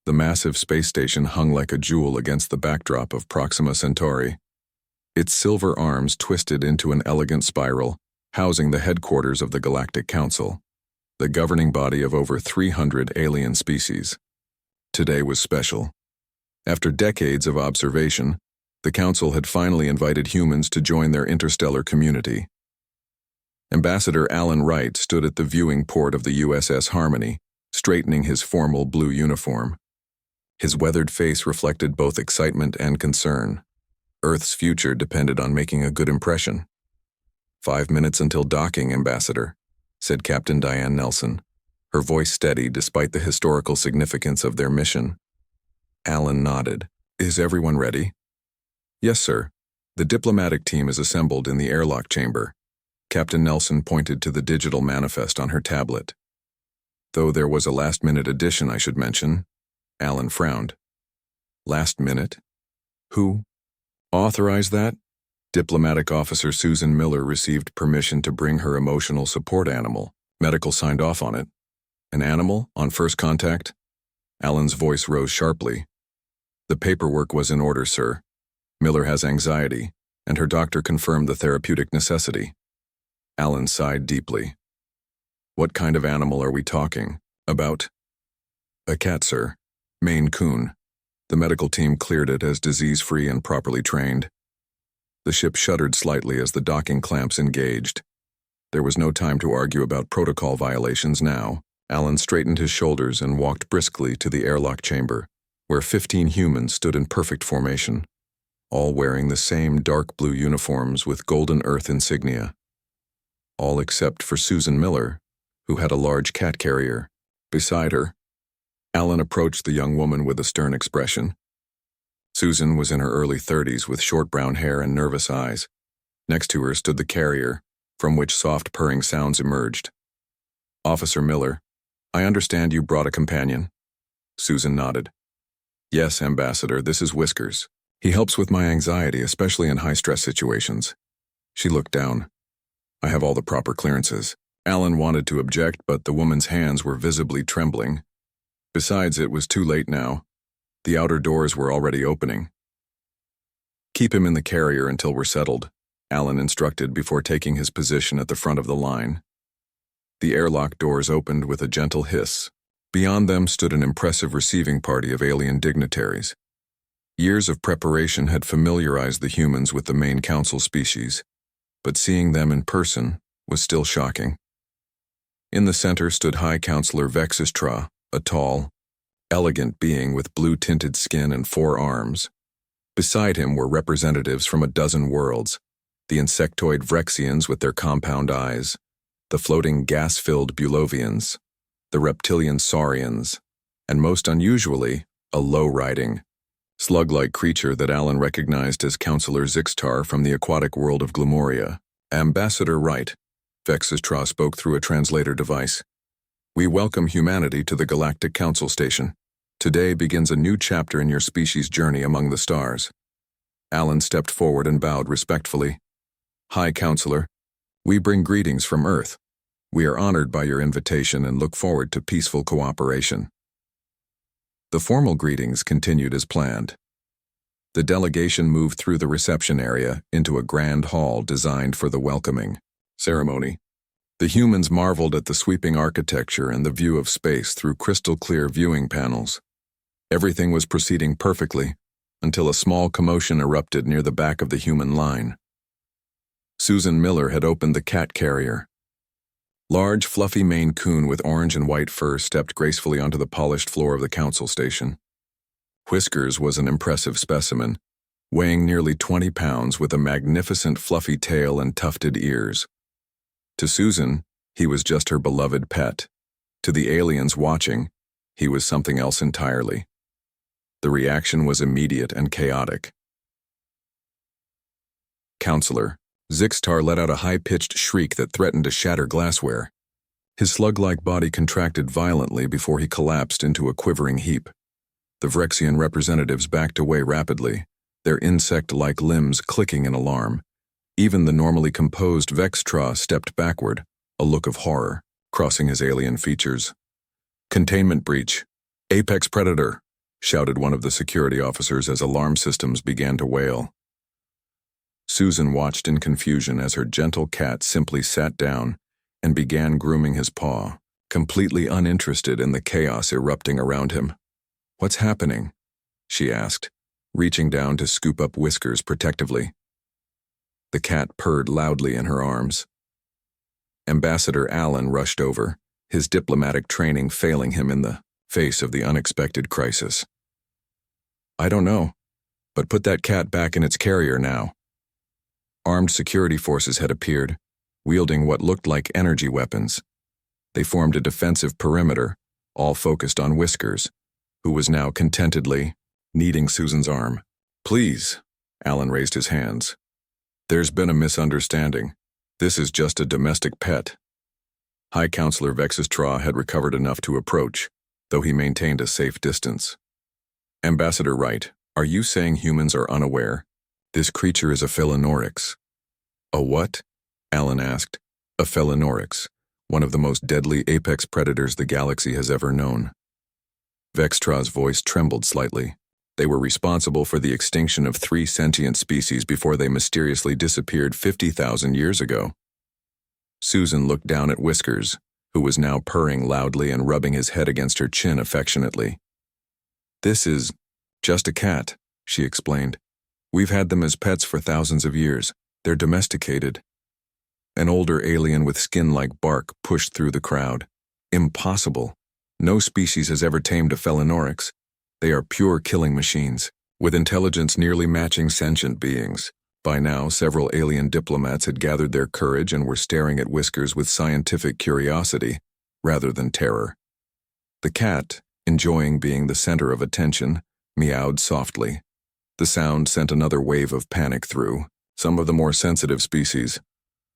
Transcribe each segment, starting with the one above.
The massive space station hung like a jewel against the backdrop of Proxima Centauri. Its silver arms twisted into an elegant spiral, housing the headquarters of the Galactic Council, the governing body of over 300 alien species. Today was special. After decades of observation, the Council had finally invited humans to join their interstellar community. Ambassador Alan Wright stood at the viewing port of the USS Harmony, straightening his formal blue uniform. His weathered face reflected both excitement and concern. Earth's future depended on making a good impression. 5 minutes until docking, Ambassador, said Captain Diane Nelson, her voice steady despite the historical significance of their mission. Alan nodded. Is everyone ready? Yes, sir. The diplomatic team is assembled in the airlock chamber. Captain Nelson pointed to the digital manifest on her tablet. Though there was a last-minute addition, I should mention. Alan frowned. Last minute? Who authorized that? Diplomatic Officer Susan Miller received permission to bring her emotional support animal. Medical signed off on it. An animal on first contact? Alan's voice rose sharply. The paperwork was in order, sir. Miller has anxiety, and her doctor confirmed the therapeutic necessity. Alan sighed deeply. What kind of animal are we talking about? A cat, sir. Maine Coon. The medical team cleared it as disease-free and properly trained. The ship shuddered slightly as the docking clamps engaged. There was no time to argue about protocol violations now. Alan straightened his shoulders and walked briskly to the airlock chamber, where 15 humans stood in perfect formation, all wearing the same dark blue uniforms with golden earth insignia. All except for Susan Miller, who had a large cat carrier. Beside her, Alan approached the young woman with a stern expression. Susan was in her early 30s with short brown hair and nervous eyes. Next to her stood the carrier, from which soft purring sounds emerged. Officer Miller, I understand you brought a companion. Susan nodded. Yes, Ambassador, this is Whiskers. He helps with my anxiety, especially in high-stress situations. She looked down. I have all the proper clearances. Alan wanted to object, but the woman's hands were visibly trembling. Besides, it was too late now. The outer doors were already opening. Keep him in the carrier until we're settled, Alan instructed before taking his position at the front of the line. The airlock doors opened with a gentle hiss. Beyond them stood an impressive receiving party of alien dignitaries. Years of preparation had familiarized the humans with the main council species, but seeing them in person was still shocking. In the center stood High Counselor Vexistra, a tall, elegant being with blue-tinted skin and 4 arms. Beside him were representatives from a dozen worlds, the insectoid Vrexians with their compound eyes, the floating gas-filled Bulovians, the reptilian Saurians, and most unusually, a low-riding, slug-like creature that Alan recognized as Counselor Zixtar from the aquatic world of Glumoria. Ambassador Wright, Vexistra spoke through a translator device. We welcome humanity to the Galactic Council Station. Today begins a new chapter in your species' journey among the stars. Alan stepped forward and bowed respectfully. High Counselor, we bring greetings from Earth. We are honored by your invitation and look forward to peaceful cooperation. The formal greetings continued as planned. The delegation moved through the reception area into a grand hall designed for the welcoming ceremony. The humans marveled at the sweeping architecture and the view of space through crystal-clear viewing panels. Everything was proceeding perfectly until a small commotion erupted near the back of the human line. Susan Miller had opened the cat carrier. Large, fluffy Maine Coon with orange and white fur stepped gracefully onto the polished floor of the council station. Whiskers was an impressive specimen, weighing nearly 20 pounds with a magnificent fluffy tail and tufted ears. To Susan, he was just her beloved pet. To the aliens watching, he was something else entirely. The reaction was immediate and chaotic. Counselor, Zixtar let out a high-pitched shriek that threatened to shatter glassware. His slug-like body contracted violently before he collapsed into a quivering heap. The Vrexian representatives backed away rapidly, their insect-like limbs clicking in alarm. Even the normally composed Vextra stepped backward, a look of horror crossing his alien features. Containment breach. Apex predator. shouted one of the security officers as alarm systems began to wail. Susan watched in confusion as her gentle cat simply sat down and began grooming his paw, completely uninterested in the chaos erupting around him. "What's happening?" she asked, reaching down to scoop up Whiskers protectively. The cat purred loudly in her arms. Ambassador Allen rushed over, his diplomatic training failing him in the face of the unexpected crisis. "I don't know, but put that cat back in its carrier now." Armed security forces had appeared, wielding what looked like energy weapons. They formed a defensive perimeter, all focused on Whiskers, who was now contentedly kneading Susan's arm. "Please," Allen raised his hands. "There's been a misunderstanding. This is just a domestic pet." High Counselor Vexistra had recovered enough to approach, though he maintained a safe distance. "Ambassador Wright, are you saying humans are unaware? This creature is a Felinoryx." "A what?" Allen asked. "A Felinoryx, one of the most deadly apex predators the galaxy has ever known." Vextra's voice trembled slightly. They were responsible for the extinction of 3 sentient species before they mysteriously disappeared 50,000 years ago. Susan looked down at Whiskers, who was now purring loudly and rubbing his head against her chin affectionately. "This is just a cat," she explained. "We've had them as pets for thousands of years. They're domesticated." An older alien with skin like bark pushed through the crowd. "Impossible. No species has ever tamed a Felinoryx. They are pure killing machines, with intelligence nearly matching sentient beings." By now, several alien diplomats had gathered their courage and were staring at Whiskers with scientific curiosity, rather than terror. The cat, enjoying being the center of attention, meowed softly. The sound sent another wave of panic through some of the more sensitive species.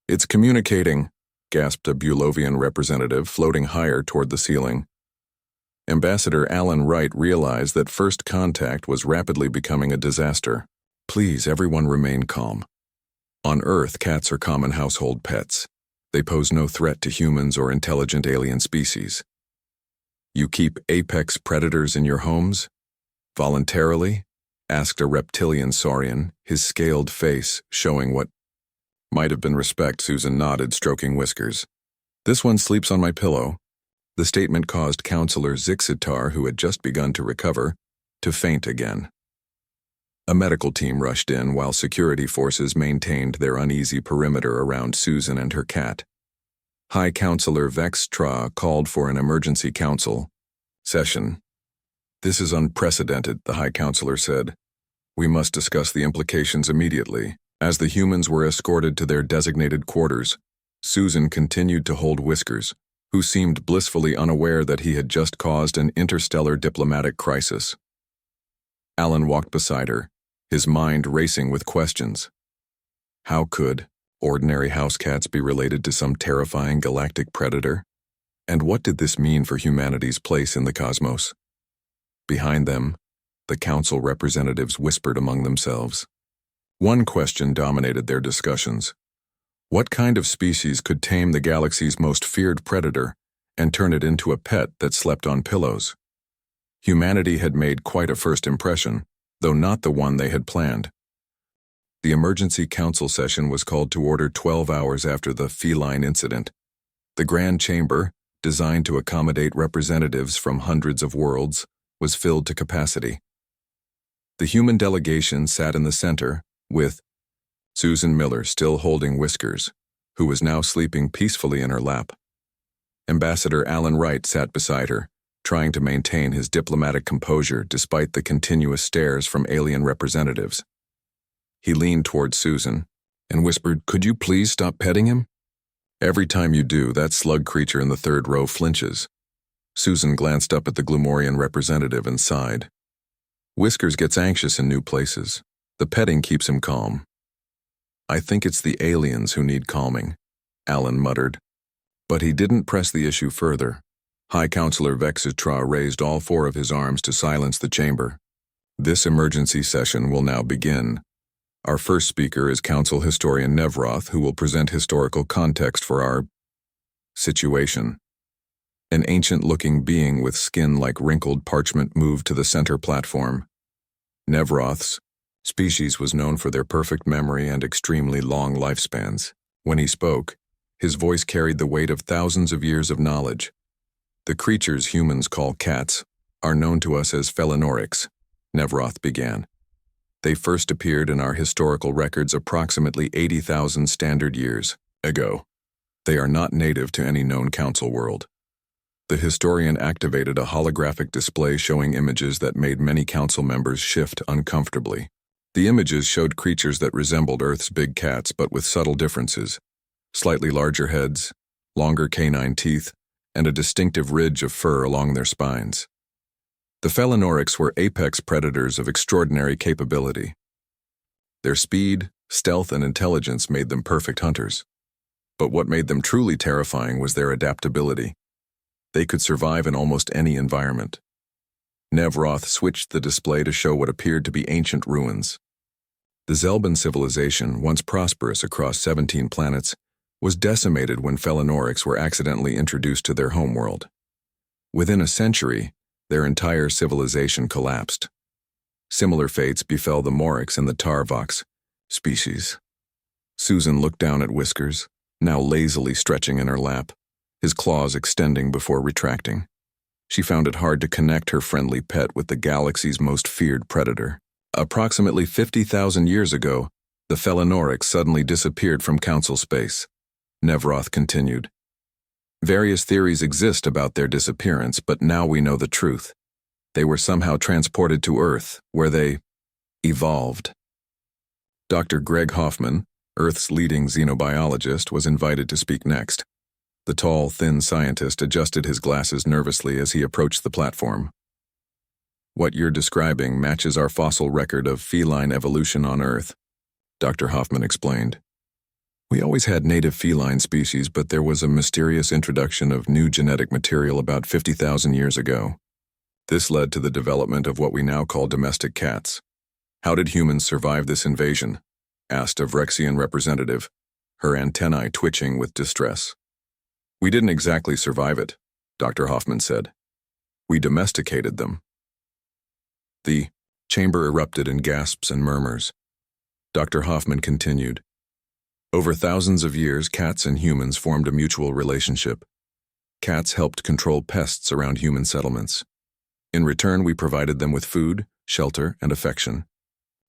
"It's communicating," gasped a Bulovian representative, floating higher toward the ceiling. Ambassador Allen Wright realized that first contact was rapidly becoming a disaster. "Please, everyone remain calm. On Earth, cats are common household pets. They pose no threat to humans or intelligent alien species. You keep apex predators in your homes? Voluntarily?" asked a reptilian saurian, his scaled face showing what might have been respect. Susan nodded, stroking Whiskers. "This one sleeps on my pillow." The statement caused Counselor Zixitar, who had just begun to recover, to faint again. A medical team rushed in while security forces maintained their uneasy perimeter around Susan and her cat. High Counselor Vextra called for an emergency council session. "This is unprecedented," the High Counselor said. "We must discuss the implications immediately." As the humans were escorted to their designated quarters, Susan continued to hold Whiskers, who seemed blissfully unaware that he had just caused an interstellar diplomatic crisis. Allen walked beside her, his mind racing with questions. How could ordinary house cats be related to some terrifying galactic predator? And what did this mean for humanity's place in the cosmos? Behind them, the council representatives whispered among themselves. One question dominated their discussions. What kind of species could tame the galaxy's most feared predator and turn it into a pet that slept on pillows? Humanity had made quite a first impression, though not the one they had planned. The emergency council session was called to order 12 hours after the feline incident. The Grand Chamber, designed to accommodate representatives from hundreds of worlds, was filled to capacity. The human delegation sat in the center, with Susan Miller still holding Whiskers, who was now sleeping peacefully in her lap. Ambassador Allen Wright sat beside her, trying to maintain his diplomatic composure despite the continuous stares from alien representatives. He leaned toward Susan and whispered, "Could you please stop petting him? Every time you do, that slug creature in the third row flinches." Susan glanced up at the Glumorian representative and sighed. Whiskers gets anxious in new places. The petting keeps him calm. "I think it's the aliens who need calming," Allen muttered. But he didn't press the issue further. High Counselor Vexitra raised all 4 of his arms to silence the chamber. This emergency session will now begin. Our first speaker is Council Historian Nevroth, who will present historical context for our situation. An ancient-looking being with skin like wrinkled parchment moved to the center platform. Nevroth's species was known for their perfect memory and extremely long lifespans. When he spoke, his voice carried the weight of thousands of years of knowledge. The creatures humans call cats are known to us as Felinorics, Nevroth began. They first appeared in our historical records approximately 80,000 standard years ago. They are not native to any known council world. The historian activated a holographic display showing images that made many council members shift uncomfortably. The images showed creatures that resembled Earth's big cats but with subtle differences. Slightly larger heads, longer canine teeth, and a distinctive ridge of fur along their spines. The Felinorics were apex predators of extraordinary capability. Their speed, stealth, and intelligence made them perfect hunters. But what made them truly terrifying was their adaptability. They could survive in almost any environment. Nevroth switched the display to show what appeared to be ancient ruins. The Zelban civilization, once prosperous across 17 planets, was decimated when Felinorics were accidentally introduced to their homeworld. Within a century, their entire civilization collapsed. Similar fates befell the Morics and the Tarvox species. Susan looked down at Whiskers, now lazily stretching in her lap, his claws extending before retracting. She found it hard to connect her friendly pet with the galaxy's most feared predator. Approximately 50,000 years ago, the Felinorics suddenly disappeared from council space. Nevroth continued. Various theories exist about their disappearance, but now we know the truth. They were somehow transported to Earth, where they evolved. Dr. Greg Hoffman, Earth's leading xenobiologist, was invited to speak next. The tall, thin scientist adjusted his glasses nervously as he approached the platform. What you're describing matches our fossil record of feline evolution on Earth, Dr. Hoffman explained. We always had native feline species, but there was a mysterious introduction of new genetic material about 50,000 years ago. This led to the development of what we now call domestic cats. How did humans survive this invasion? Asked a Vrexian representative, her antennae twitching with distress. We didn't exactly survive it, Dr. Hoffman said. We domesticated them. The chamber erupted in gasps and murmurs. Dr. Hoffman continued. Over thousands of years, cats and humans formed a mutual relationship. Cats helped control pests around human settlements. In return, we provided them with food, shelter, and affection.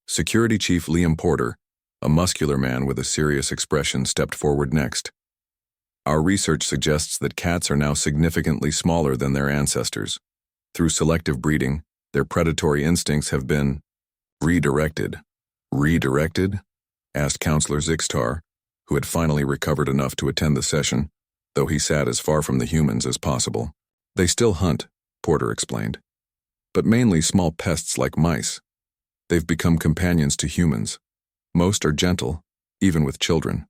Security Chief Liam Porter, a muscular man with a serious expression, stepped forward next. Our research suggests that cats are now significantly smaller than their ancestors. Through selective breeding, their predatory instincts have been redirected. Redirected? Asked Counselor Zixtar, who had finally recovered enough to attend the session, though he sat as far from the humans as possible. They still hunt, Porter explained. But mainly small pests like mice. They've become companions to humans. Most are gentle, even with children.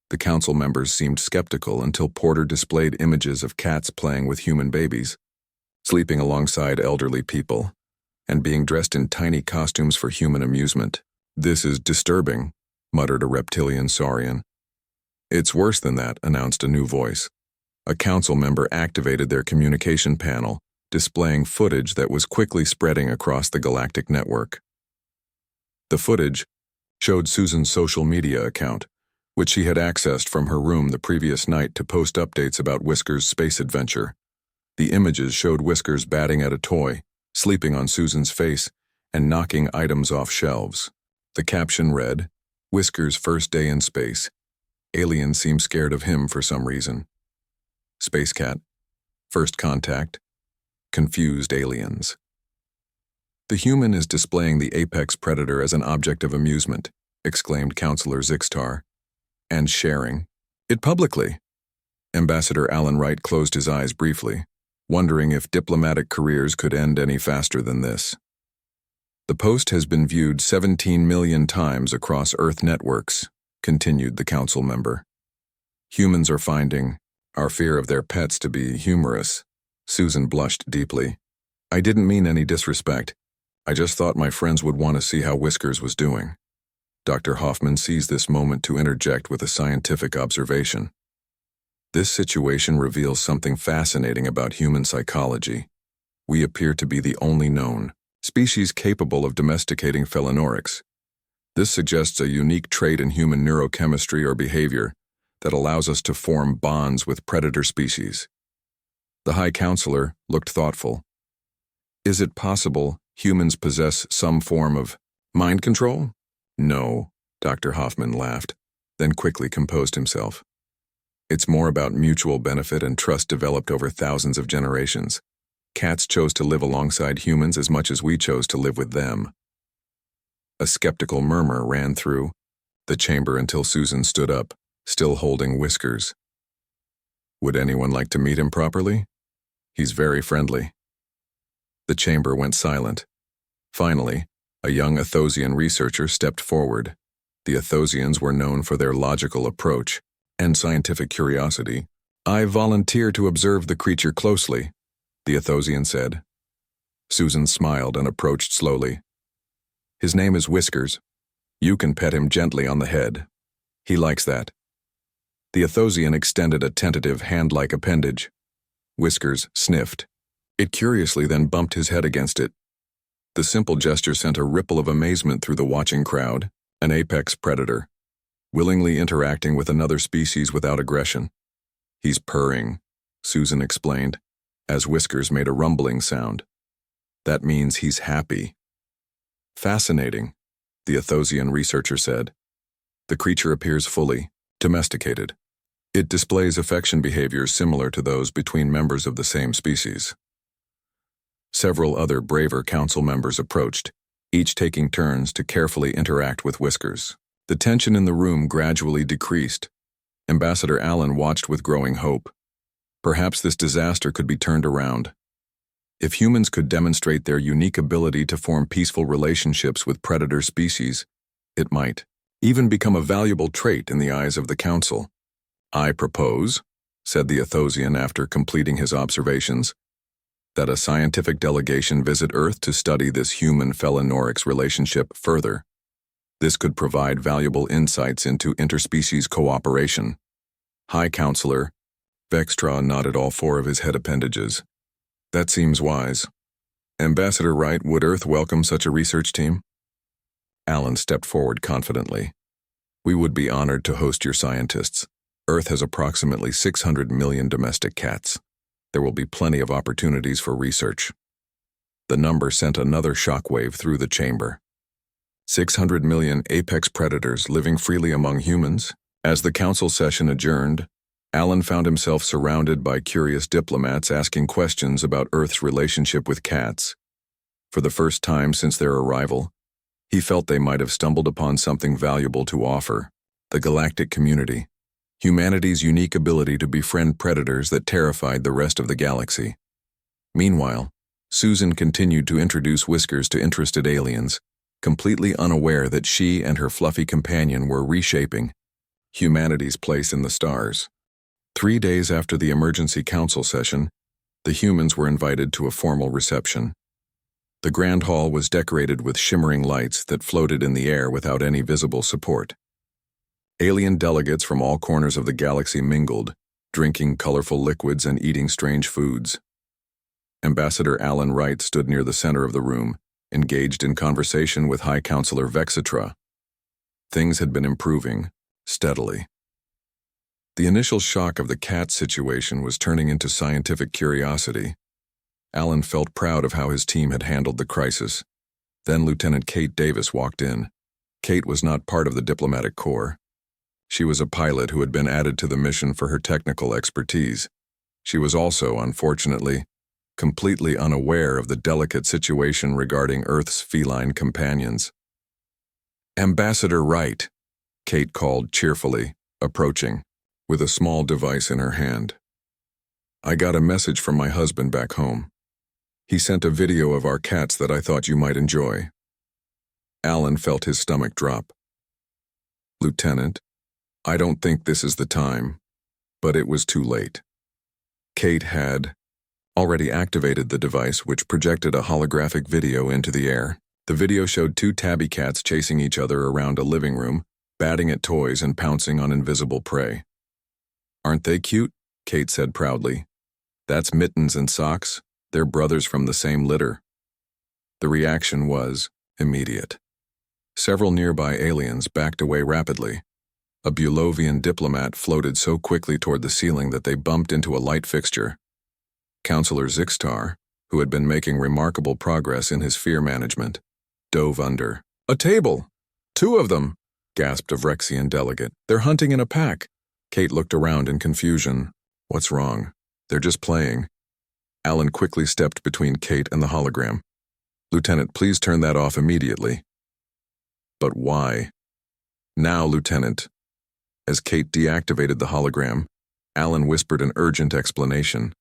The council members seemed skeptical until Porter displayed images of cats playing with human babies, sleeping alongside elderly people, and being dressed in tiny costumes for human amusement. This is disturbing, muttered a reptilian saurian. It's worse than that, announced a new voice. A council member activated their communication panel, displaying footage that was quickly spreading across the galactic network. The footage showed Susan's social media account, which she had accessed from her room the previous night to post updates about Whiskers' space adventure. The images showed Whiskers batting at a toy, sleeping on Susan's face, and knocking items off shelves. The caption read, Whiskers' first day in space. Aliens seem scared of him for some reason. Space Cat. First contact. Confused aliens. The human is displaying the apex predator as an object of amusement, exclaimed Counselor Zixtar. And sharing it publicly. Ambassador Alan Wright closed his eyes briefly, wondering if diplomatic careers could end any faster than this. The post has been viewed 17 million times across Earth networks, continued the council member. Humans are finding our fear of their pets to be humorous. Susan blushed deeply. I didn't mean any disrespect. I just thought my friends would want to see how Whiskers was doing. Dr. Hoffman seized this moment to interject with a scientific observation. This situation reveals something fascinating about human psychology. We appear to be the only known species capable of domesticating Felinorics. This suggests a unique trait in human neurochemistry or behavior that allows us to form bonds with predator species. The High Counselor looked thoughtful. Is it possible humans possess some form of mind control? No, Dr. Hoffman laughed, then quickly composed himself. It's more about mutual benefit and trust developed over thousands of generations. Cats chose to live alongside humans as much as we chose to live with them. A skeptical murmur ran through the chamber until Susan stood up, still holding Whiskers. Would anyone like to meet him properly? He's very friendly. The chamber went silent. Finally, a young Athosian researcher stepped forward. The Athosians were known for their logical approach and scientific curiosity. I volunteer to observe the creature closely, the Athosian said. Susan smiled and approached slowly. His name is Whiskers. You can pet him gently on the head. He likes that. The Athosian extended a tentative hand-like appendage. Whiskers sniffed. It curiously then bumped his head against it. The simple gesture sent a ripple of amazement through the watching crowd. An apex predator, willingly interacting with another species without aggression. He's purring, Susan explained, as Whiskers made a rumbling sound. That means he's happy. Fascinating, the Athosian researcher said. The creature appears fully domesticated. It displays affection behaviors similar to those between members of the same species. Several other braver council members approached, each taking turns to carefully interact with Whiskers. The tension in the room gradually decreased. Ambassador Allen watched with growing hope. Perhaps this disaster could be turned around. If humans could demonstrate their unique ability to form peaceful relationships with predator species, it might even become a valuable trait in the eyes of the Council. I propose, said the Athosian after completing his observations, that a scientific delegation visit Earth to study this human-Felinorics relationship further. This could provide valuable insights into interspecies cooperation. High Counselor Vextra nodded all four of his head appendages. That seems wise. Ambassador Wright, would Earth welcome such a research team? Allen stepped forward confidently. We would be honored to host your scientists. Earth has approximately 600 million domestic cats. There will be plenty of opportunities for research. The number sent another shockwave through the chamber. 600 million apex predators living freely among humans. As the council session adjourned, Allen found himself surrounded by curious diplomats asking questions about Earth's relationship with cats. For the first time since their arrival, he felt they might have stumbled upon something valuable to offer: the galactic community. Humanity's unique ability to befriend predators that terrified the rest of the galaxy. Meanwhile, Susan continued to introduce Whiskers to interested aliens, completely unaware that she and her fluffy companion were reshaping humanity's place in the stars. 3 days after the emergency council session, the humans were invited to a formal reception. The grand hall was decorated with shimmering lights that floated in the air without any visible support. Alien delegates from all corners of the galaxy mingled, drinking colorful liquids and eating strange foods. Ambassador Allen Wright stood near the center of the room, engaged in conversation with High Counselor Vexitra. Things had been improving, steadily. The initial shock of the cat situation was turning into scientific curiosity. Allen felt proud of how his team had handled the crisis. Then Lieutenant Kate Davis walked in. Kate was not part of the diplomatic corps. She was a pilot who had been added to the mission for her technical expertise. She was also, unfortunately, completely unaware of the delicate situation regarding Earth's feline companions. Ambassador Wright, Kate called cheerfully, approaching, with a small device in her hand. I got a message from my husband back home. He sent a video of our cats that I thought you might enjoy. Allen felt his stomach drop. Lieutenant, I don't think this is the time, but it was too late. Kate had already activated the device, which projected a holographic video into the air. The video showed 2 tabby cats chasing each other around a living room, batting at toys and pouncing on invisible prey. Aren't they cute? Kate said proudly. That's Mittens and Socks. They're brothers from the same litter. The reaction was immediate. Several nearby aliens backed away rapidly. A Bulovian diplomat floated so quickly toward the ceiling that they bumped into a light fixture. Counselor Zixtar, who had been making remarkable progress in his fear management, dove under. A table! 2 of them! Gasped a Vrexian delegate. They're hunting in a pack. Kate looked around in confusion. What's wrong? They're just playing. Alan quickly stepped between Kate and the hologram. Lieutenant, please turn that off immediately. But why? Now, Lieutenant. As Kate deactivated the hologram, Alan whispered an urgent explanation.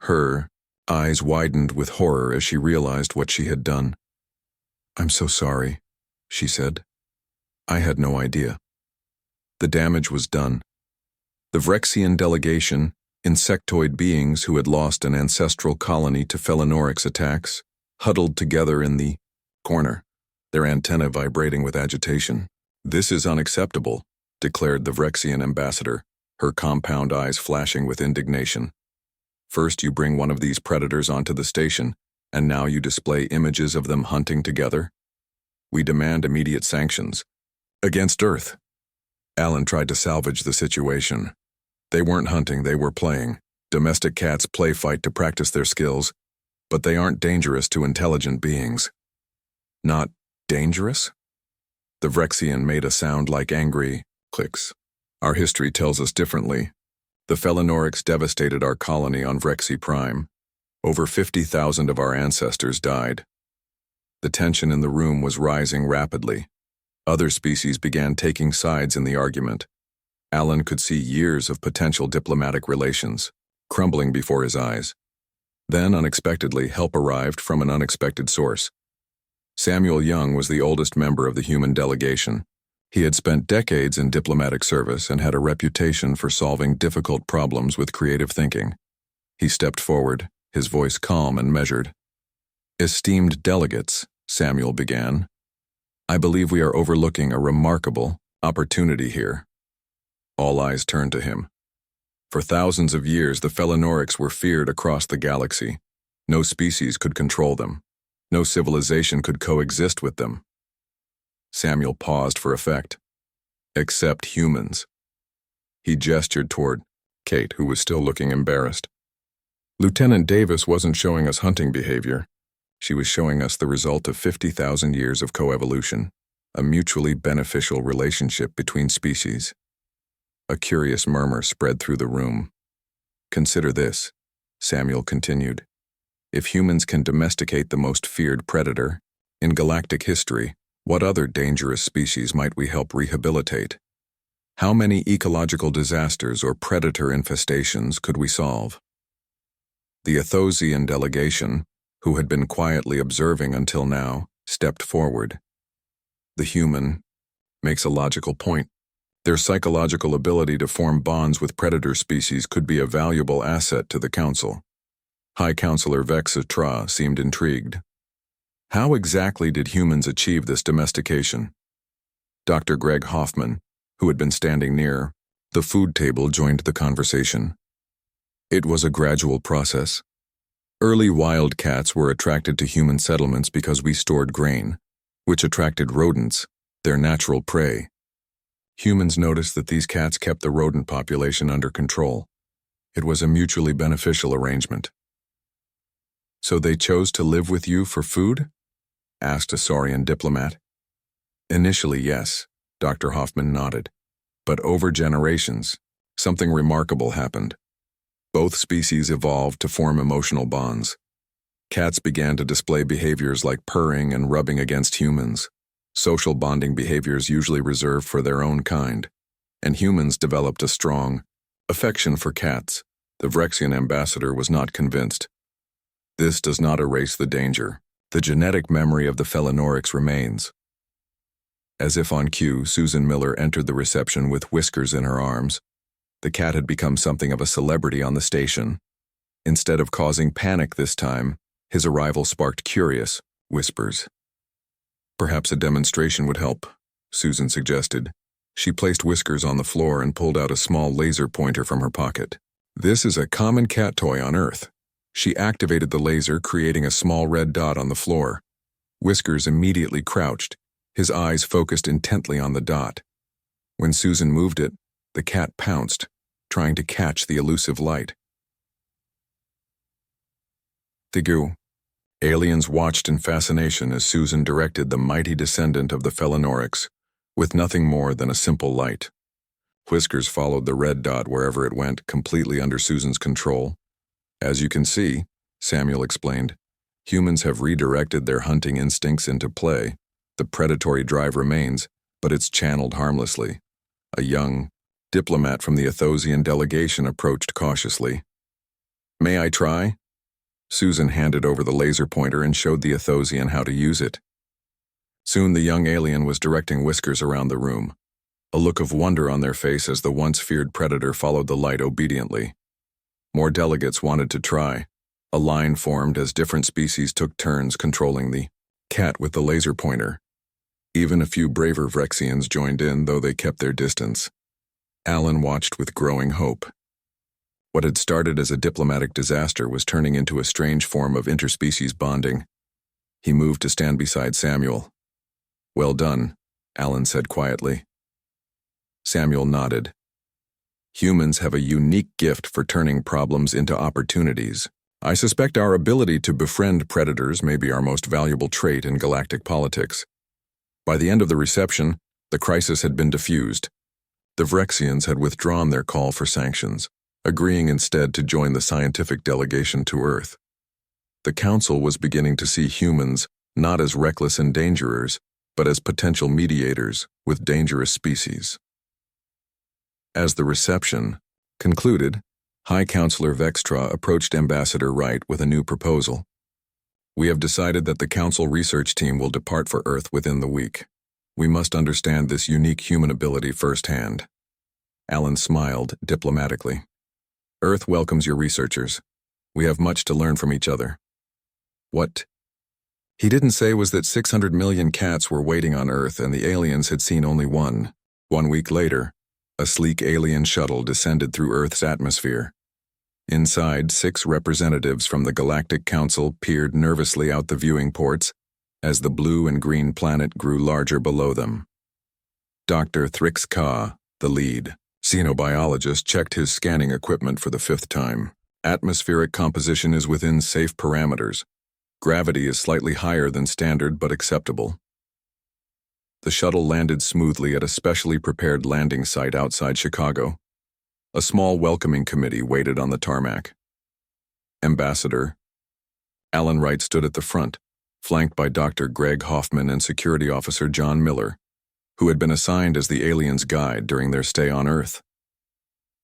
Her eyes widened with horror as she realized what she had done. I'm so sorry, she said. I had no idea. The damage was done. The Vrexian delegation, insectoid beings who had lost an ancestral colony to Felinoryx attacks, huddled together in the corner, their antennae vibrating with agitation. This is unacceptable, declared the Vrexian ambassador, her compound eyes flashing with indignation. First you bring one of these predators onto the station, and now you display images of them hunting together? We demand immediate sanctions. Against Earth. Alan tried to salvage the situation. They weren't hunting, they were playing. Domestic cats play fight to practice their skills, but they aren't dangerous to intelligent beings. Not dangerous? The Vrexian made a sound like angry clicks. Our history tells us differently. The Felinoryx devastated our colony on Vrexy Prime. Over 50,000 of our ancestors died. The tension in the room was rising rapidly. Other species began taking sides in the argument. Alan could see years of potential diplomatic relations crumbling before his eyes. Then, unexpectedly, help arrived from an unexpected source. Samuel Young was the oldest member of the human delegation. He had spent decades in diplomatic service and had a reputation for solving difficult problems with creative thinking. He stepped forward, his voice calm and measured. Esteemed delegates, Samuel began, I believe we are overlooking a remarkable opportunity here. All eyes turned to him. For thousands of years, the Felinoryx were feared across the galaxy. No species could control them. No civilization could coexist with them. Samuel paused for effect. Except humans. He gestured toward Kate, who was still looking embarrassed. Lieutenant Davis wasn't showing us hunting behavior. She was showing us the result of 50,000 years of coevolution, a mutually beneficial relationship between species. A curious murmur spread through the room. Consider this, Samuel continued. If humans can domesticate the most feared predator, in galactic history, what other dangerous species might we help rehabilitate? How many ecological disasters or predator infestations could we solve? The Athosian delegation, who had been quietly observing until now, stepped forward. The human makes a logical point. Their psychological ability to form bonds with predator species could be a valuable asset to the Council. High Counselor Vexa Tra seemed intrigued. How exactly did humans achieve this domestication? Dr. Greg Hoffman, who had been standing near the food table, joined the conversation. It was a gradual process. Early wild cats were attracted to human settlements because we stored grain, which attracted rodents, their natural prey. Humans noticed that these cats kept the rodent population under control. It was a mutually beneficial arrangement. So they chose to live with you for food? Asked a Saurian diplomat. Initially, yes, Dr. Hoffman nodded. But over generations, something remarkable happened. Both species evolved to form emotional bonds. Cats began to display behaviors like purring and rubbing against humans, social bonding behaviors usually reserved for their own kind, and humans developed a strong affection for cats. The Vrexian ambassador was not convinced. This does not erase the danger. The genetic memory of the Felinoryx remains. As if on cue, Susan Miller entered the reception with Whiskers in her arms. The cat had become something of a celebrity on the station. Instead of causing panic this time, his arrival sparked curious whispers. Perhaps a demonstration would help, Susan suggested. She placed Whiskers on the floor and pulled out a small laser pointer from her pocket. This is a common cat toy on Earth. She activated the laser, creating a small red dot on the floor. Whiskers immediately crouched, his eyes focused intently on the dot. When Susan moved it, the cat pounced, trying to catch the elusive light. Thigu. Aliens watched in fascination as Susan directed the mighty descendant of the Felinorics, with nothing more than a simple light. Whiskers followed the red dot wherever it went, completely under Susan's control. As you can see, Samuel explained, humans have redirected their hunting instincts into play. The predatory drive remains, but it's channeled harmlessly. A young diplomat from the Athosian delegation approached cautiously. "May I try?" Susan handed over the laser pointer and showed the Athosian how to use it. Soon the young alien was directing Whiskers around the room, a look of wonder on their face as the once feared predator followed the light obediently. More delegates wanted to try. A line formed as different species took turns controlling the cat with the laser pointer. Even a few braver Vrexians joined in, though they kept their distance. Alan watched with growing hope. What had started as a diplomatic disaster was turning into a strange form of interspecies bonding. He moved to stand beside Samuel. "Well done," Alan said quietly. Samuel nodded. Humans have a unique gift for turning problems into opportunities. I suspect our ability to befriend predators may be our most valuable trait in galactic politics. By the end of the reception, the crisis had been diffused. The Vrexians had withdrawn their call for sanctions, agreeing instead to join the scientific delegation to Earth. The Council was beginning to see humans not as reckless endangerers, but as potential mediators with dangerous species. As the reception concluded, High Counselor Vextra approached Ambassador Wright with a new proposal. "We have decided that the Council research team will depart for Earth within the week. We must understand this unique human ability firsthand." Alan smiled diplomatically. "Earth welcomes your researchers. We have much to learn from each other." What he didn't say was that 600 million cats were waiting on Earth and the aliens had seen only one. 1 week later, a sleek alien shuttle descended through Earth's atmosphere. Inside, 6 representatives from the Galactic Council peered nervously out the viewing ports as the blue and green planet grew larger below them. Dr. Thrix Ka, the lead xenobiologist, checked his scanning equipment for the 5th time. Atmospheric composition is within safe parameters. Gravity is slightly higher than standard but acceptable. The shuttle landed smoothly at a specially prepared landing site outside Chicago. A small welcoming committee waited on the tarmac. Ambassador Alan Wright stood at the front, flanked by Dr. Greg Hoffman and Security Officer John Miller, who had been assigned as the aliens' guide during their stay on Earth.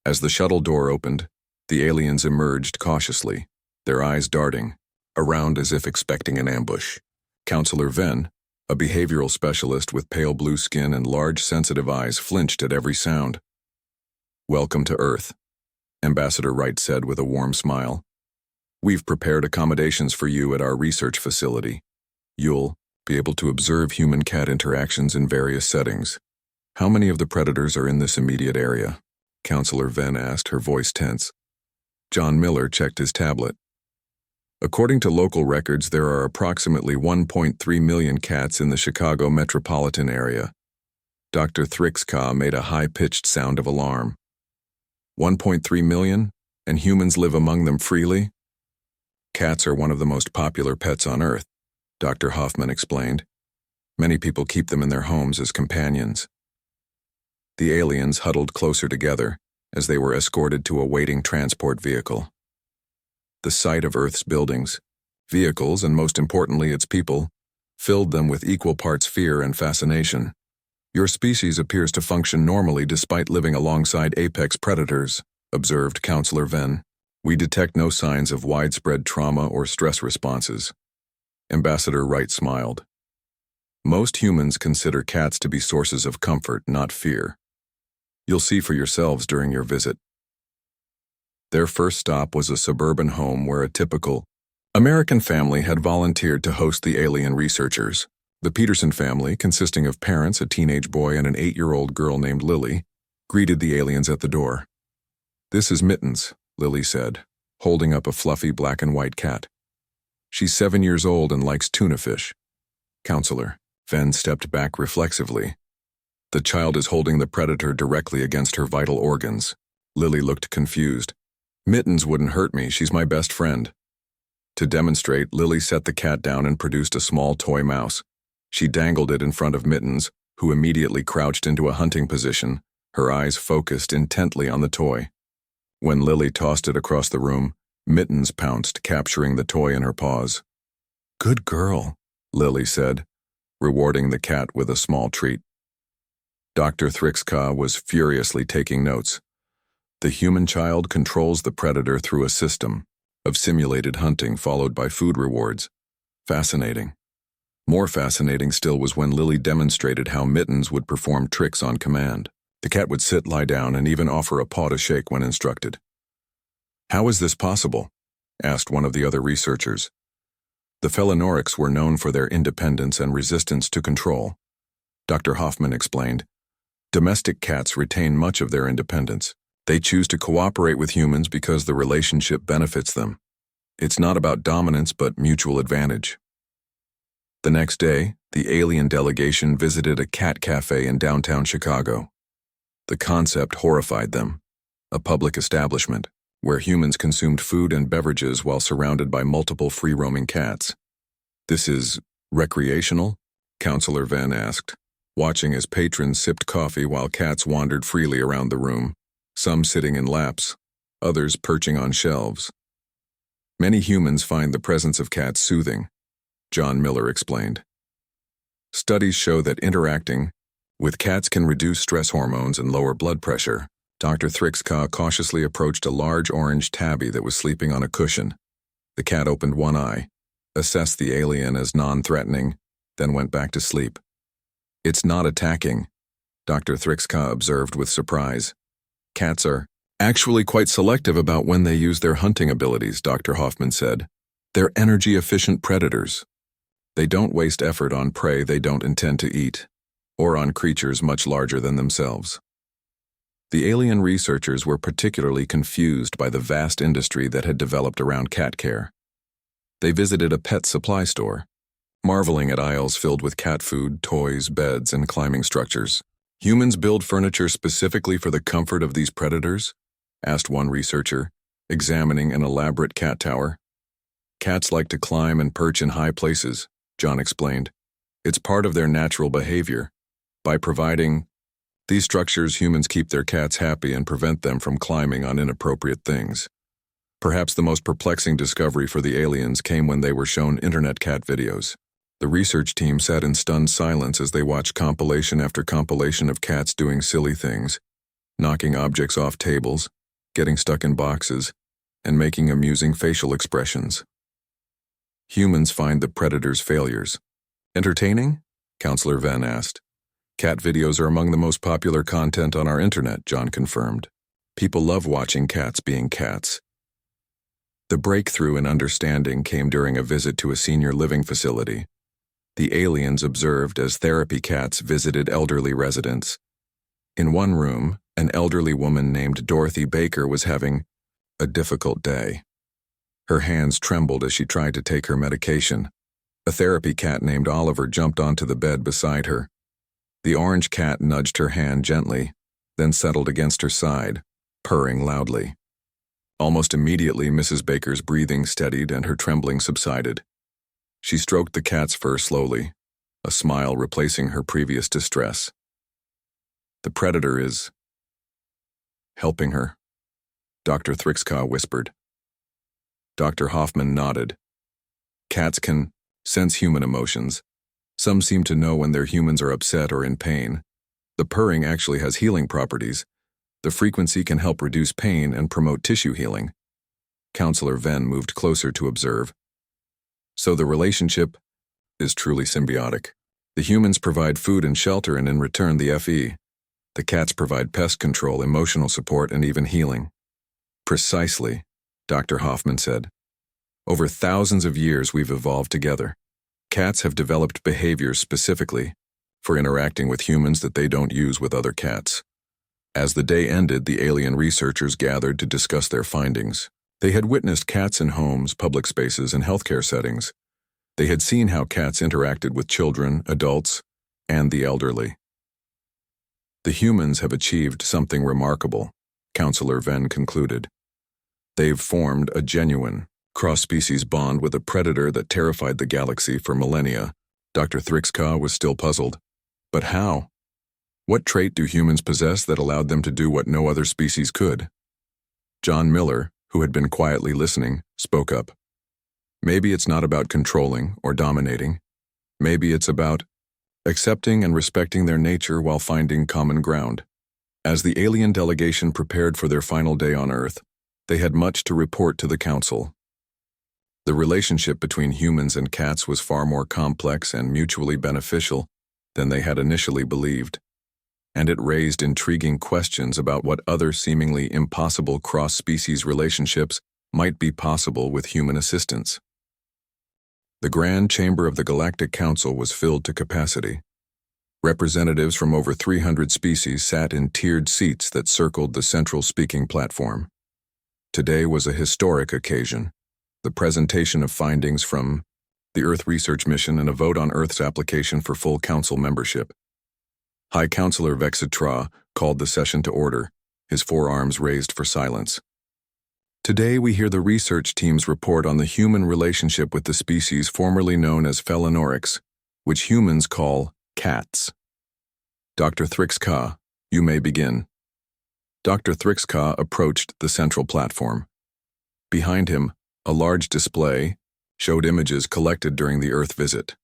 As the shuttle door opened, the aliens emerged cautiously, their eyes darting around as if expecting an ambush. Counselor Venn, a behavioral specialist with pale blue skin and large sensitive eyes, flinched at every sound. "Welcome to Earth," Ambassador Wright said with a warm smile. "We've prepared accommodations for you at our research facility. You'll be able to observe human-cat interactions in various settings." "How many of the predators are in this immediate area?" Counselor Venn asked, her voice tense. John Miller checked his tablet. "According to local records, there are approximately 1.3 million cats in the Chicago metropolitan area." Dr. Thrixka made a high-pitched sound of alarm. 1.3 million? And humans live among them freely? "Cats are one of the most popular pets on Earth," Dr. Hoffman explained. "Many people keep them in their homes as companions." The aliens huddled closer together as they were escorted to a waiting transport vehicle. The sight of Earth's buildings, vehicles, and most importantly its people, filled them with equal parts fear and fascination. "Your species appears to function normally despite living alongside apex predators," observed Counselor Venn. "We detect no signs of widespread trauma or stress responses." Ambassador Wright smiled. "Most humans consider cats to be sources of comfort, not fear. You'll see for yourselves during your visit." Their first stop was a suburban home where a typical American family had volunteered to host the alien researchers. The Peterson family, consisting of parents, a teenage boy, and an 8-year-old girl named Lily, greeted the aliens at the door. "This is Mittens, Lily said, holding up a fluffy black and white cat. She's 7 years old and likes tuna fish. Counselor Ven stepped back reflexively. The child is holding the predator directly against her vital organs. Lily looked confused. Mittens wouldn't hurt me, she's my best friend. To demonstrate, Lily set the cat down and produced a small toy mouse. She dangled it in front of Mittens, who immediately crouched into a hunting position, her eyes focused intently on the toy. When Lily tossed it across the room, Mittens pounced, capturing the toy in her paws. Good girl, Lily said, rewarding the cat with a small treat. Dr. Thrixka was furiously taking notes. The human child controls the predator through a system of simulated hunting followed by food rewards. Fascinating. More fascinating still was when Lily demonstrated how Mittens would perform tricks on command. The cat would sit, lie down, and even offer a paw to shake when instructed. How is this possible? Asked one of the other researchers. The Felinorics were known for their independence and resistance to control. Dr. Hoffman explained. Domestic cats retain much of their independence. They choose to cooperate with humans because the relationship benefits them. It's not about dominance but mutual advantage. The next day, the alien delegation visited a cat cafe in downtown Chicago. The concept horrified them. A public establishment, where humans consumed food and beverages while surrounded by multiple free-roaming cats. This is recreational? Counselor Ven asked, watching as patrons sipped coffee while cats wandered freely around the room, some sitting in laps, others perching on shelves. Many humans find the presence of cats soothing, John Miller explained. Studies show that interacting with cats can reduce stress hormones and lower blood pressure. Dr. Thrixka cautiously approached a large orange tabby that was sleeping on a cushion. The cat opened one eye, assessed the alien as non-threatening, then went back to sleep. It's not attacking, Dr. Thrixka observed with surprise. Cats are actually quite selective about when they use their hunting abilities, Dr. Hoffman said. They're energy-efficient predators. They don't waste effort on prey they don't intend to eat, or on creatures much larger than themselves. The alien researchers were particularly confused by the vast industry that had developed around cat care. They visited a pet supply store, marveling at aisles filled with cat food, toys, beds, and climbing structures. Humans build furniture specifically for the comfort of these predators? Asked one researcher, examining an elaborate cat tower. Cats like to climb and perch in high places, John explained. It's part of their natural behavior. By providing these structures, humans keep their cats happy and prevent them from climbing on inappropriate things. Perhaps the most perplexing discovery for the aliens came when they were shown internet cat videos. The research team sat in stunned silence as they watched compilation after compilation of cats doing silly things, knocking objects off tables, getting stuck in boxes, and making amusing facial expressions. Humans find the predator's failures entertaining? Counselor Ven asked. Cat videos are among the most popular content on our internet, John confirmed. People love watching cats being cats. The breakthrough in understanding came during a visit to a senior living facility. The aliens observed as therapy cats visited elderly residents. In one room, an elderly woman named Dorothy Baker was having a difficult day. Her hands trembled as she tried to take her medication. A therapy cat named Oliver jumped onto the bed beside her. The orange cat nudged her hand gently, then settled against her side, purring loudly. Almost immediately, Mrs. Baker's breathing steadied and her trembling subsided. She stroked the cat's fur slowly, a smile replacing her previous distress. The predator is helping her, Dr. Thrixka whispered. Dr. Hoffman nodded. Cats can sense human emotions. Some seem to know when their humans are upset or in pain. The purring actually has healing properties. The frequency can help reduce pain and promote tissue healing. Counselor Ven moved closer to observe. So the relationship is truly symbiotic. The humans provide food and shelter, and in return the FE. The cats provide pest control, emotional support, and even healing. Precisely, Dr. Hoffman said. Over thousands of years we've evolved together. Cats have developed behaviors specifically for interacting with humans that they don't use with other cats. As the day ended, the alien researchers gathered to discuss their findings. They had witnessed cats in homes, public spaces, and healthcare settings. They had seen how cats interacted with children, adults, and the elderly. The humans have achieved something remarkable, Counselor Venn concluded. They've formed a genuine, cross-species bond with a predator that terrified the galaxy for millennia. Dr. Thrixka was still puzzled. But how? What trait do humans possess that allowed them to do what no other species could? John Miller, who had been quietly listening, spoke up. Maybe it's not about controlling or dominating. Maybe it's about accepting and respecting their nature while finding common ground. As the alien delegation prepared for their final day on Earth, they had much to report to the Council. The relationship between humans and cats was far more complex and mutually beneficial than they had initially believed, and it raised intriguing questions about what other seemingly impossible cross-species relationships might be possible with human assistance. The Grand Chamber of the Galactic Council was filled to capacity. Representatives from over 300 species sat in tiered seats that circled the central speaking platform. Today was a historic occasion, the presentation of findings from the Earth Research Mission and a vote on Earth's application for full Council membership. High Counselor Vexitra called the session to order, his forearms raised for silence. Today we hear the research team's report on the human relationship with the species formerly known as Felanorics, which humans call cats. Dr. Thrixka, you may begin. Dr. Thrixka approached the central platform. Behind him, a large display showed images collected during the Earth visit.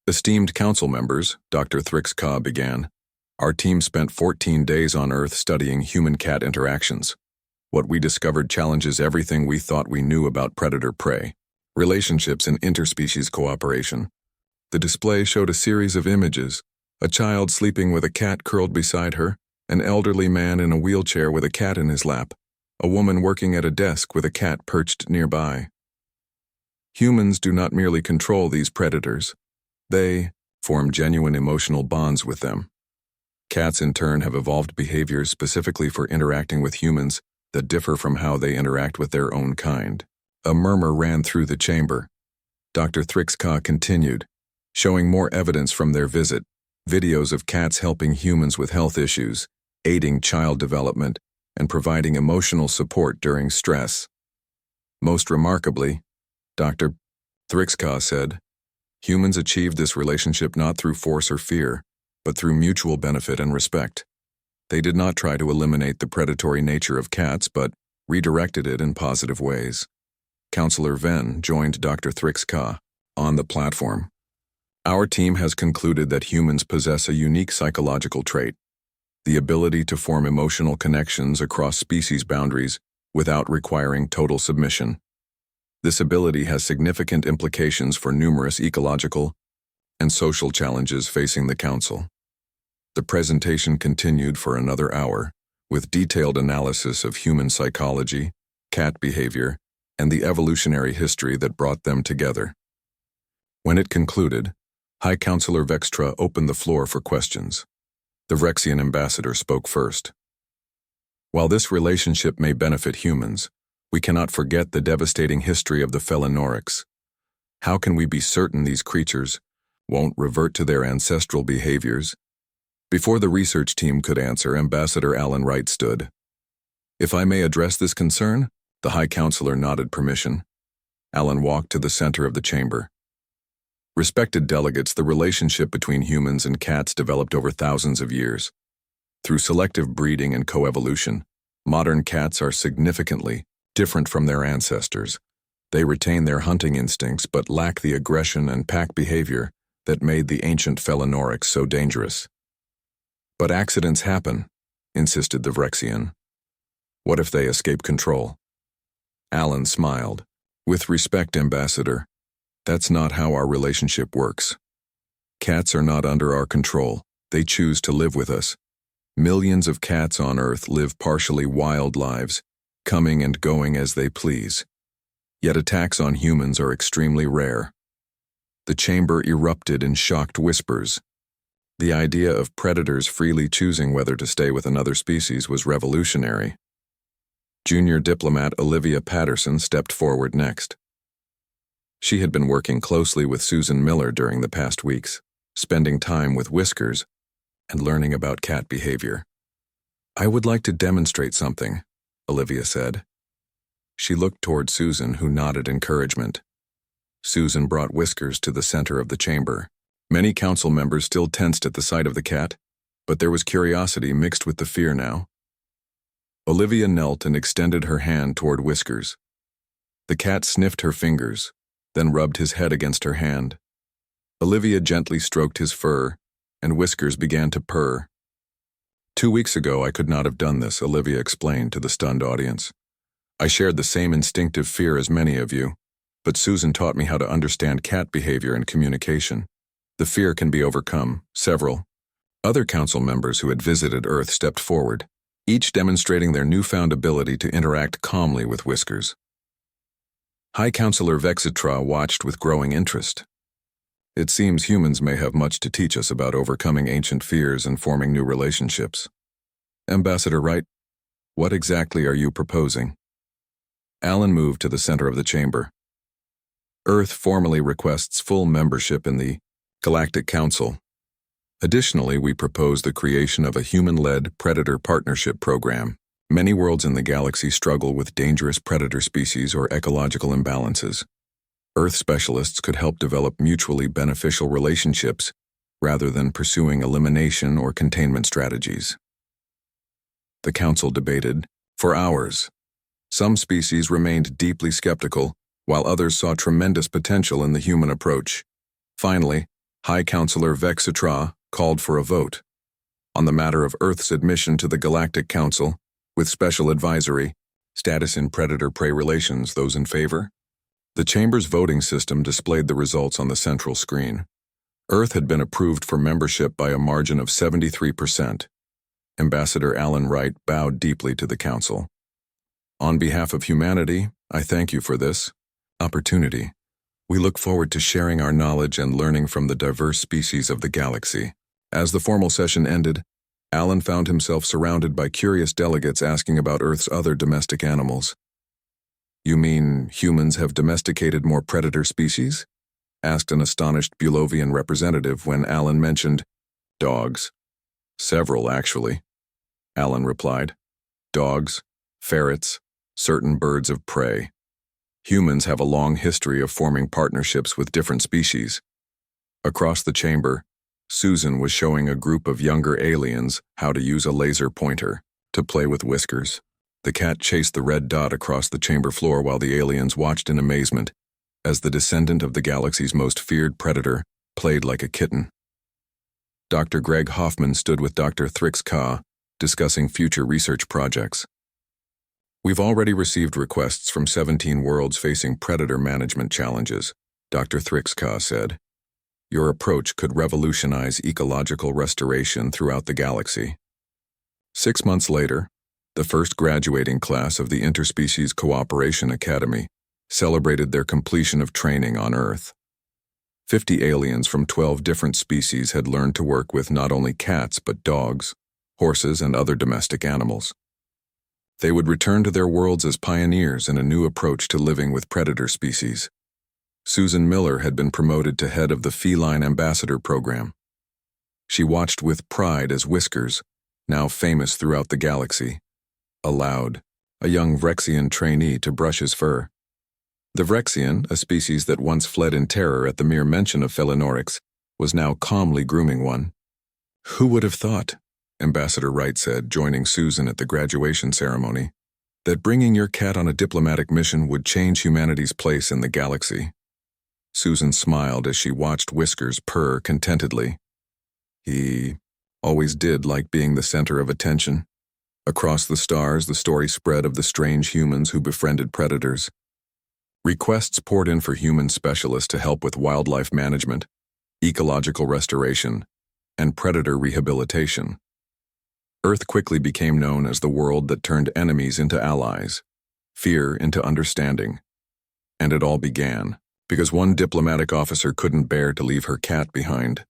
Esteemed council members, Dr. Thrixka began, our team spent 14 days on Earth studying human-cat interactions. What we discovered challenges everything we thought we knew about predator-prey, relationships and interspecies cooperation. The display showed a series of images, a child sleeping with a cat curled beside her, an elderly man in a wheelchair with a cat in his lap, a woman working at a desk with a cat perched nearby. Humans do not merely control these predators. They form genuine emotional bonds with them. Cats in turn have evolved behaviors specifically for interacting with humans that differ from how they interact with their own kind. A murmur ran through the chamber. Dr. Thrixka continued, showing more evidence from their visit, videos of cats helping humans with health issues, aiding child development, and providing emotional support during stress. Most remarkably, Dr. Thrixka said, humans achieved this relationship not through force or fear, but through mutual benefit and respect. They did not try to eliminate the predatory nature of cats, but redirected it in positive ways. Counselor Venn joined Dr. Thrixka on the platform. Our team has concluded that humans possess a unique psychological trait, the ability to form emotional connections across species boundaries without requiring total submission. This ability has significant implications for numerous ecological and social challenges facing the Council. The presentation continued for another hour, with detailed analysis of human psychology, cat behavior, and the evolutionary history that brought them together. When it concluded, High Counselor Vextra opened the floor for questions. The Vrexian ambassador spoke first. While this relationship may benefit humans, we cannot forget the devastating history of the Felanorics. How can we be certain these creatures won't revert to their ancestral behaviors? Before the research team could answer, Ambassador Alan Wright stood. If I may address this concern, the High Counselor nodded permission. Alan walked to the center of the chamber. Respected delegates, the relationship between humans and cats developed over thousands of years. Through selective breeding and coevolution, modern cats are significantly different from their ancestors. They retain their hunting instincts but lack the aggression and pack behavior that made the ancient Felanorics so dangerous. But accidents happen, insisted the Vrexian. What if they escape control? Alan smiled. With respect, Ambassador, that's not how our relationship works. Cats are not under our control. They choose to live with us. Millions of cats on Earth live partially wild lives, coming and going as they please. Yet attacks on humans are extremely rare. The chamber erupted in shocked whispers. The idea of predators freely choosing whether to stay with another species was revolutionary. Junior diplomat Olivia Patterson stepped forward next. She had been working closely with Susan Miller during the past weeks, spending time with Whiskers and learning about cat behavior. "I would like to demonstrate something," Olivia said. She looked toward Susan, who nodded encouragement. Susan brought Whiskers to the center of the chamber. Many council members still tensed at the sight of the cat, but there was curiosity mixed with the fear now. Olivia knelt and extended her hand toward Whiskers. The cat sniffed her fingers, then rubbed his head against her hand. Olivia gently stroked his fur, and Whiskers began to purr. 2 weeks ago, I could not have done this, Olivia explained to the stunned audience. I shared the same instinctive fear as many of you, but Susan taught me how to understand cat behavior and communication. The fear can be overcome. Several other council members who had visited Earth stepped forward, each demonstrating their newfound ability to interact calmly with Whiskers. High Counselor Vexitra watched with growing interest. It seems humans may have much to teach us about overcoming ancient fears and forming new relationships. Ambassador Wright, what exactly are you proposing? Alan moved to the center of the chamber. Earth formally requests full membership in the Galactic Council. Additionally, we propose the creation of a human-led predator partnership program. Many worlds in the galaxy struggle with dangerous predator species or ecological imbalances. Earth specialists could help develop mutually beneficial relationships rather than pursuing elimination or containment strategies. The Council debated for hours. Some species remained deeply skeptical, while others saw tremendous potential in the human approach. Finally, High Counselor Vexitra called for a vote on the matter of Earth's admission to the Galactic Council, with special advisory status in predator-prey relations. Those in favor? The chamber's voting system displayed the results on the central screen. Earth had been approved for membership by a margin of 73%. Ambassador Alan Wright bowed deeply to the council. On behalf of humanity, I thank you for this opportunity. We look forward to sharing our knowledge and learning from the diverse species of the galaxy. As the formal session ended, Alan found himself surrounded by curious delegates asking about Earth's other domestic animals. You mean humans have domesticated more predator species? Asked an astonished Bulovian representative when Alan mentioned dogs. Several, actually, Alan replied. Dogs, ferrets, certain birds of prey. Humans have a long history of forming partnerships with different species. Across the chamber, Susan was showing a group of younger aliens how to use a laser pointer to play with Whiskers. The cat chased the red dot across the chamber floor while the aliens watched in amazement as the descendant of the galaxy's most feared predator played like a kitten. Dr. Greg Hoffman stood with Dr. Thrix Ka, discussing future research projects. We've already received requests from 17 worlds facing predator management challenges, Dr. Thrix Ka said. Your approach could revolutionize ecological restoration throughout the galaxy. 6 months later, the first graduating class of the Interspecies Cooperation Academy celebrated their completion of training on Earth. 50 aliens from 12 different species had learned to work with not only cats but dogs, horses, and other domestic animals. They would return to their worlds as pioneers in a new approach to living with predator species. Susan Miller had been promoted to head of the Feline Ambassador Program. She watched with pride as Whiskers, now famous throughout the galaxy, allowed a young Vrexian trainee to brush his fur. The Vrexian, a species that once fled in terror at the mere mention of Felinorics, was now calmly grooming one. Who would have thought, Ambassador Wright said, joining Susan at the graduation ceremony, that bringing your cat on a diplomatic mission would change humanity's place in the galaxy? Susan smiled as she watched Whiskers purr contentedly. He always did like being the center of attention. Across the stars, the story spread of the strange humans who befriended predators. Requests poured in for human specialists to help with wildlife management, ecological restoration, and predator rehabilitation. Earth quickly became known as the world that turned enemies into allies, fear into understanding. And it all began because one diplomatic officer couldn't bear to leave her cat behind.